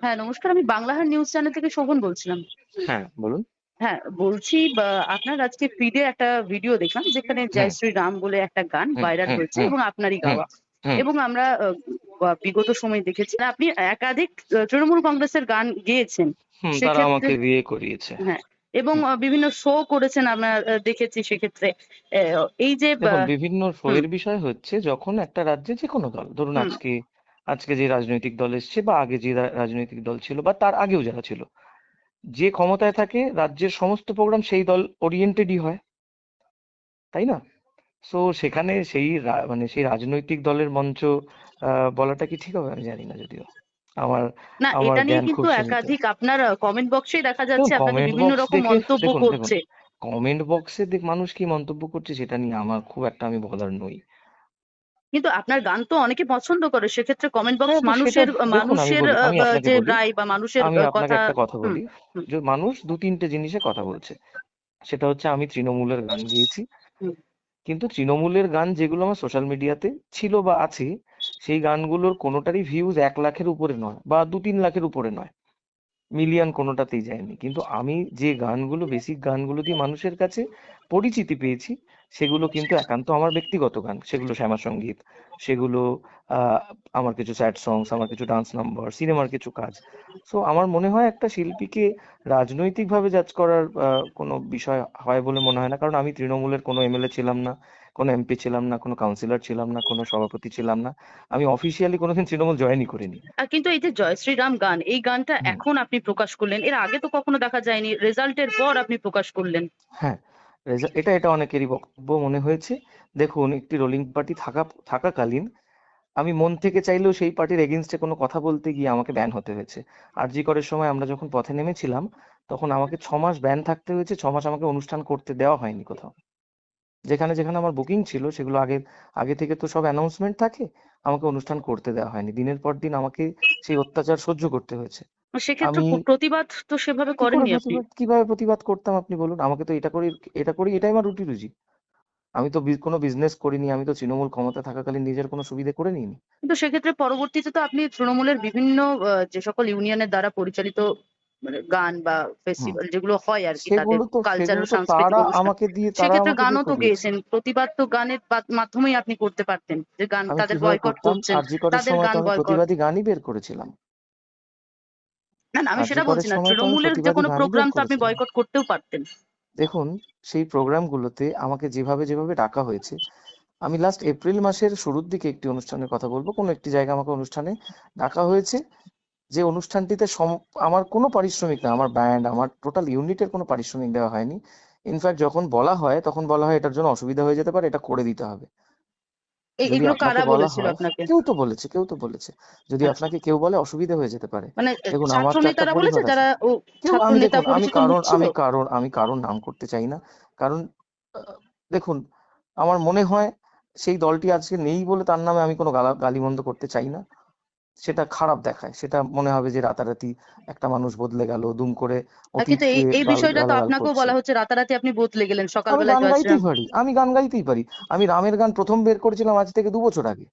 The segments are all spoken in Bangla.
হ্যাঁ, নমস্কার। আমি বাংলাহার নিউজ চ্যানেল থেকে শোভন বলছিলাম। হ্যাঁ, বলুন। হ্যাঁ, বলছি আপনার আজকে ফিডে একটা ভিডিও দেখলাম যেখানে হুম, 'জয় শ্রীরাম' বলে একটা গান হুম, ভাইরাল হুম, হয়েছে হুম, এবং আপনারই হুম, গাওয়া। হুম, এবং আমরা বিগত সময়ে দেখেছি আপনি একাধিক তৃণমূল কংগ্রেসের গান গেয়েছেন। হুম, তারা সেক্ষেত্রে আমাকে বিয়ে করিয়েছে। হ্যাঁ, এবং হুম, বিভিন্ন শো করেছেন আমরা দেখেছি সেক্ষেত্রে। এই যে দেখুন বিভিন্ন হুম, শোয়ের বিষয় হচ্ছে যখন একটা রাজ্যে যে কোনো দল, ধরুন হুম, আজকে আজকে যে রাজনৈতিক দল এসছে বা আগে যে রাজনৈতিক দল ছিল বা তার আগেও যারা ছিল, যে ক্ষমতায় থাকে রাজ্যের সমস্ত প্রোগ্রাম সেই দল ওরিয়েন্টেডই হয়, তাই না? সো সেখানে সেই মানে সেই রাজনৈতিক দলের মঞ্চ বলাটা কি ঠিক হবে আমি জানি না, যদিও আমার না আমার এটা নিয়ে জ্ঞান খুব কিন্তু সীমিত। একাধিক আপনার কমেন্ট বক্সেই দেখা দেখুন যাচ্ছে আপনাকে কমেন্ট বিভিন্ন বক্স রকম দেখে, মন্তব্য দেখুন দেখুন করছে। কমেন্ট বক্সে মানুষ কি মন্তব্য করছে সেটা নিয়ে আমার খুব একটা আমি বলার নই। কিন্তু আপনার গান তো অনেকে পছন্দ করে। সেক্ষেত্রে কমেন্ট বক্স হ্যাঁ, তো সেটা মানুষের দেখুন আমি মানুষের বলি, আমি আপনাকে যে বলি, রায় বা মানুষের আমি আপনাকে কথা। একটা কথা হুম, বলি, হুম, যে মানুষ দু তিনটে জিনিসে কথা বলছে। সেটা হচ্ছে আমি তৃণমূলের গান গেয়েছি, হুম। কিন্তু তৃণমূলের গান যেগুলো আমার সোশ্যাল মিডিয়াতে ছিল বা আছে, সেই গানগুলোর কোনোটারই ভিউজ 1 লাখের উপরে নয় বা 2-3 লাখের উপরে নয়, মিলিয়ন কোনোটাতেই যায়নি। কিন্তু আমি যে গানগুলো, বেসিক গানগুলো দিয়ে মানুষের কাছে পরিচিতি পেয়েছি, সেগুলো কিন্তু একান্ত আমার ব্যক্তিগত গান। সেগুলো শ্যামা সঙ্গীত, সেগুলো আহ, আমার কিছু স্যাড সংস, আমার কিছু ডান্স নাম্বার, সিনেমার কিছু কাজ। সো আমার মনে হয় একটা শিল্পীকে রাজনৈতিকভাবে জাজ করার কোনো বিষয় হয় বলে মনে হয় না, কারণ আমি তৃণমূলের কোনো এমএলএ ছিলাম না, কোনো এমপি ছিলাম না, কোনো কাউন্সিলর ছিলাম না, কোনো সভাপতি ছিলাম না। আমি অফিসিয়ালি কোনোদিন তৃণমূল জয়েনই করিনি। কিন্তু এই যে 'জয় শ্রীরাম' গান, এই গানটা হুম। এখন আপনি প্রকাশ করলেন। এর আগে তো কখনো দেখা যায়নি। রেজাল্টের পর আপনি প্রকাশ করলেন। হ্যাঁ, এটা এটা অনেকেরই বক্তব্য মনে হয়েছে। দেখুন, একটি রুলিং পার্টি থাকাকালীন আমি মন থেকে চাইলেও সেই পার্টির এগেইনস্টে কোনো কথা বলতে গিয়ে আমাকে ব্যান হতে হয়েছে। আরজি করের সময় আমরা যখন পথে নেমেছিলাম, তখন আমাকে 6 মাস ব্যান থাকতে হয়েছে, 6 মাস আমাকে অনুষ্ঠান করতে দেওয়া হয়নি কোথাও। যেখানে যেখানে আমার বুকিং ছিল সেগুলো আগে আগে থেকে তো সব অ্যানাউন্সমেন্ট থাকে, আমাকে অনুষ্ঠান করতে দেওয়া হয়নি, দিনের পর দিন আমাকে সেই অত্যাচার সহ্য করতে হয়েছে। সেক্ষেত্রে আমি প্রতিবাদ তো সেভাবে কি করে করেননি আপনি। কিভাবে প্রতিবাদ করতাম আপনি বলুন? আমাকে তো এটা করি এটাই আমার রুটি রুজি। আমি তো কোনো বিজনেস করিনি, আমি তো তৃণমূল ক্ষমতা থাকাকালীন নিজের কোনো সুবিধে করে নিইনি। কিন্তু সেক্ষেত্রে পরবর্তীতে তো আপনি তৃণমূলের বিভিন্ন যে সকল ইউনিয়নের দ্বারা পরিচালিত মানে গান বা হুম, ফেস্টিভ্যাল যেগুলো হয় আরকি তাদের সেগুলো কালচারাল তো সাংস্কৃতিক অনুষ্ঠান। তারা সেক্ষেত্রে আমাকে দিয়ে গানও তো করিয়েছে। গেয়েছেন। প্রতিবাদ তো গানের মাধ্যমেই আপনি করতে পারতেন। যে গান আমি তাদের কিভাবে বয়কট করতাম? করছেন, আরজি করের তাদের সময় তো গান আমি বয়কট। প্রতিবাদী গানই বের করেছিলাম। না, না আমি আরজি সেটা বলছি করের না। সময় তো আমি তৃণমূলের প্রতিবাদী যেকোনো গানই বের প্রোগ্রাম তো আপনি করেছিলাম। বয়কট করতেও পারতেন। দেখুন, সেই প্রোগ্রামগুলোতে আমাকে যেভাবে যেভাবে ডাকা হয়েছে, আমি লাস্ট এপ্রিল মাসের শুরুর দিকে একটি অনুষ্ঠানের কথা বলবো, কোনো একটি জায়গায় আমাকে অনুষ্ঠানে ডাকা হয়েছে, যে অনুষ্ঠানটিতে আমার কোনো পারিশ্রমিক না, আমার ব্যান্ড, আমার টোটাল ইউনিটের কোনো পারিশ্রমিক দেওয়া হয়নি। ইনফ্যাক্ট যখন বলা হয় তখন বলা হয় এটার জন্য অসুবিধা হয়ে যেতে পারে, এটা করে দিতে হবে। যদি এগুলো আপনাকে কারা বলা বলেছিল হয়, আপনাকে? কেউ তো বলেছে যদি আচ্ছা। আপনাকে কেউ বলে অসুবিধা হয়ে যেতে পারে। মানে দেখুন, আমার ছাত্র তো একটা নেতারা বলেছে পরিবার আছে। যারা ছাত্র আমি নেতা দেখুন, পরিচিত মুখ ছিল? আমি কারোর নাম করতে চাই না, কারণ দেখুন, আমার মনে হয় সেই দলটি আজকে নেই বলে তার নামে আমি কোনো গালিমন্দ করতে চাই না। সেটা খারাপ দেখায়, সেটা মনে হবে যে রাতারাতি একটা মানুষ বদলে গেল দুম করে, কিন্তু এই অতীতকে এই বিষয়টা তো গালাগাল আপনাকেও করছে। বলা হচ্ছে রাতারাতি আপনি বদলে গেলেন আমি সকালবেলায় গান গাইতেই জয়শ্রীরাম। পারি, আমি রামের গান প্রথম বের করেছিলাম আজ থেকে 2 বছর আগে।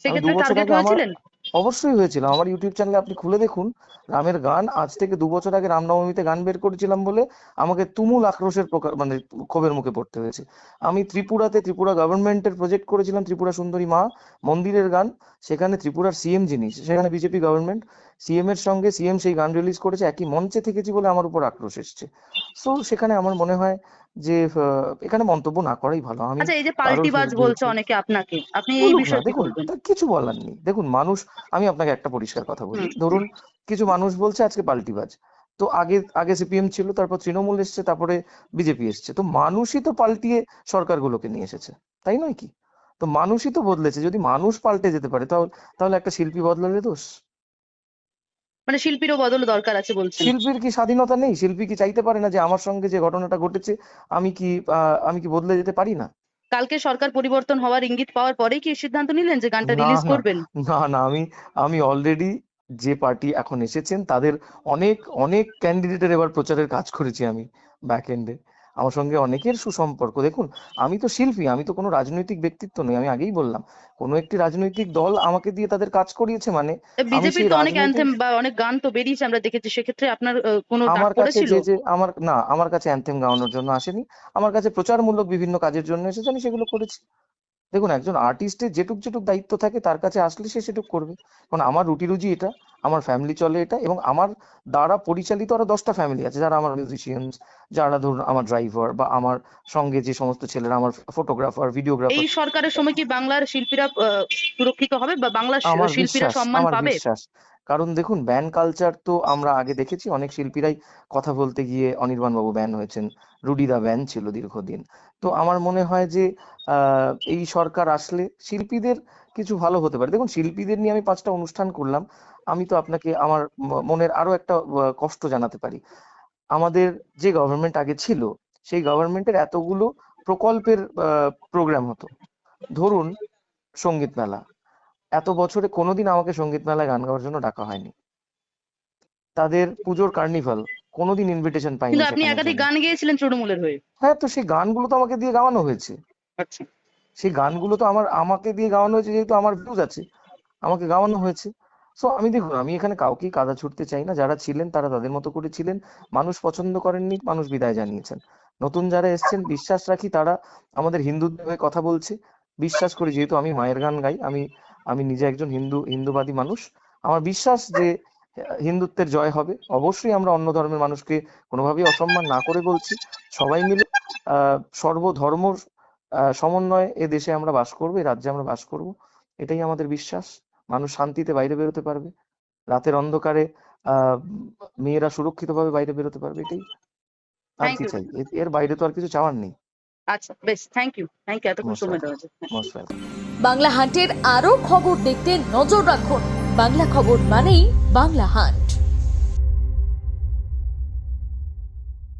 আমি দু সেক্ষেত্রে বছর টার্গেট আগে আমার হয়েছিলেন? অবশ্যই হয়েছিল, আমার ইউটিউব চ্যানেলে আপনি খুলে দেখুন, রামের গান আজ থেকে 2 বছর আগে রামনবমীতে গান বের করেছিলাম বলে আমাকে তুমুল আক্রোশের মানে ক্ষোভের মুখে পড়তে হয়েছে। আমি ত্রিপুরা গভর্নমেন্টের প্রজেক্ট করেছিলাম, ত্রিপুরা সুন্দরী মা মন্দিরের গান। সেখানে ত্রিপুরার সিএম যিনি, সেখানে বিজেপি গভর্নমেন্ট, সিএম এর সঙ্গে সিএম সেই গান রিলিজ করেছে, একই মঞ্চে থেকেছি বলে আমার উপর আক্রোশ এসছে। সো সেখানে আমার মনে হয় যে এখানে মন্তব্য না করাই ভালো। আমি আচ্ছা, এই যে কারোর পাল্টিবাজ বিরুদ্ধে বলছে হচ্ছে অনেকে আপনাকে, আপনি এই বলুক না, বিষয়ে কি দেখুন বলবেন? তার কিছু বলার নেই। দেখুন মানুষ, আমি আপনাকে একটা পরিষ্কার কথা বলি, হুম, ধরুন কিছু মানুষ বলছে আজকে পাল্টিবাজ, তো আগে আগে সিপিএম ছিল, তারপর তৃণমূল এসছে, তারপরে বিজেপি এসছে, তো মানুষই তো পাল্টিয়ে সরকারগুলোকে নিয়ে এসেছে, তাই নয় কি? তো মানুষই তো বদলেছে, যদি মানুষ পাল্টে যেতে পারে তাহলে তাহলে একটা শিল্পী বদলালে দোষ? মানে শিল্পীরও বদল দরকার আছে বলছেন? শিল্পীর কি স্বাধীনতা নেই? শিল্পী কি চাইতে পারে না যে আমার সঙ্গে যে ঘটনাটা ঘটেছে আমি কি আমি কি বদলে যেতে পারি না? কালকে সরকার পরিবর্তন হওয়ার ইঙ্গিত পাওয়ার পরেই কি এই সিদ্ধান্ত নিলেন যে গানটা না, রিলিজ না, করবেন? না, আমি আমি অলরেডি যে পার্টি এখন এসেছেন তাদের অনেক অনেক ক্যান্ডিডেটের এবার প্রচারের কাজ করেছি আমি ব্যাক এন্ডে। আমার সঙ্গে অনেকের সুসম্পর্ক। দেখুন, আমি তো শিল্পী, আমি তো কোনো রাজনৈতিক ব্যক্তিত্ব নই। আমি আগেই বললাম, কোনো একটি রাজনৈতিক দল আমাকে দিয়ে তাদের কাজ করিয়েছে মানে আমি বিজেপির সেই তো অনেক রাজনৈতিক, অ্যানথেম বা অনেক গান তো বেরিয়েছে আমরা দেখেছি, সেক্ষেত্রে আপনার কোনো ডাক আমার কাছে পড়েছিল? যে আমার না, আমার কাছে অ্যানথেম গাওয়ানোর জন্য আসেনি। আমার কাছে প্রচারমূলক বিভিন্ন কাজের জন্য এসেছে, আমি সেগুলো করেছি। দেখুন, একজন আর্টিস্টের যেটুক যেটুক দায়িত্ব থাকে তার কাছে আসলে সে সেটুক করবে। কারণ আমার রুটি রুজি এটা, আমার ফ্যামিলি চলে এটা, এবং আমার দ্বারা পরিচালিত আরো 10টা ফ্যামিলি আছে যারা আমার মিউজিশিয়ানস, যারা ধরুন আমার ড্রাইভার, বা আমার সঙ্গে যে সমস্ত ছেলেরা আমার ফটোগ্রাফার, এই ভিডিওগ্রাফার। সরকারের সময় কি বাংলার শিল্পীরা সুরক্ষিত হবে বা বাংলার শিল্পীরা সম্মান আমার পাবে? বিশ্বাস, কারণ দেখুন, ব্যান কালচার তো আমরা আগে দেখেছি। অনেক শিল্পীরাই কথা বলতে গিয়ে অনির্বাণ বাবু ব্যান হয়েছেন, রুডিদা ব্যান ছিল দীর্ঘদিন। তো আমার মনে হয় যে এই সরকার আসলে শিল্পীদের কিছু ভালো হতে পারে। দেখুন, শিল্পীদের নিয়ে আমি 5টা অনুষ্ঠান করলাম। আমি তো আপনাকে আমার মনের আরো একটা কষ্ট জানাতে পারি। আমাদের যে গভর্নমেন্ট আগে ছিল, সেই গভর্নমেন্টের এতগুলো প্রকল্পের প্রোগ্রাম হতো। ধরুন, সঙ্গীত মেলা, এত বছরে কোনোদিন আমাকে সঙ্গীত মেলায় গান গাওয়ার জন্য ডাকা হয়নি। তাদের পুজোর কার্নিভাল, কোনোদিন ইনভিটেশন পাইনি কিন্তু আপনি সেখানের একাধিক জন্য। গান গেয়েছিলেন তৃণমূলের হয়ে। হ্যাঁ, তো সেই গানগুলো তো আমাকে দিয়ে গাওয়ানো হয়েছে। আচ্ছা। সেই গানগুলো তো আমাকে দিয়ে গাওয়ানো হয়েছে, যেহেতু আমার ভিউজ আছে, আমাকে গাওয়ানো হয়েছে। সো আমি, দেখুন, আমি এখানে কাউকেই কাদা ছুটতে চাই না। যারা ছিলেন তারা তাদের মতো করে ছিলেন। মানুষ পছন্দ করেননি, মানুষ বিদায় জানিয়েছেন। নতুন যারা এসছেন, বিশ্বাস রাখি তারা আমাদের হিন্দুদের হয়ে কথা বলছে। বিশ্বাস করি, যেহেতু আমি মায়ের গান গাই, আমি আমি নিজে একজন হিন্দুবাদী মানুষ। আমার বিশ্বাস যে হিন্দুত্বের জয় হবে। অবশ্যই আমরা অন্য ধর্মের মানুষকে কোনোভাবেই অসম্মান না করে বলছি। সবাই মিলে সর্বধর্ম সমন্বয়ে এ দেশে আমরা বাস করবো, এই রাজ্যে আমরা বাস করব। এটাই আমাদের বিশ্বাস। মানুষ শান্তিতে বাইরে বেরোতে পারবে, রাতের অন্ধকারে আহ মেয়েরা সুরক্ষিতভাবে বাইরে বেরোতে পারবে, এটাই। আর থ্যাংক কি ইউ। চাই? এর বাইরে তো আর কিছু চাওয়ার নেই। আচ্ছা, বেশ, থ্যাংক ইউ, এতক্ষণ মোস্ট সময় ওয়েলকাম, দেওয়ার জন্য। Most welcome. বাংলা হান্টের আরও খবর দেখতে নজর রাখুন। বাংলা খবর মানেই বাংলা হান্ট।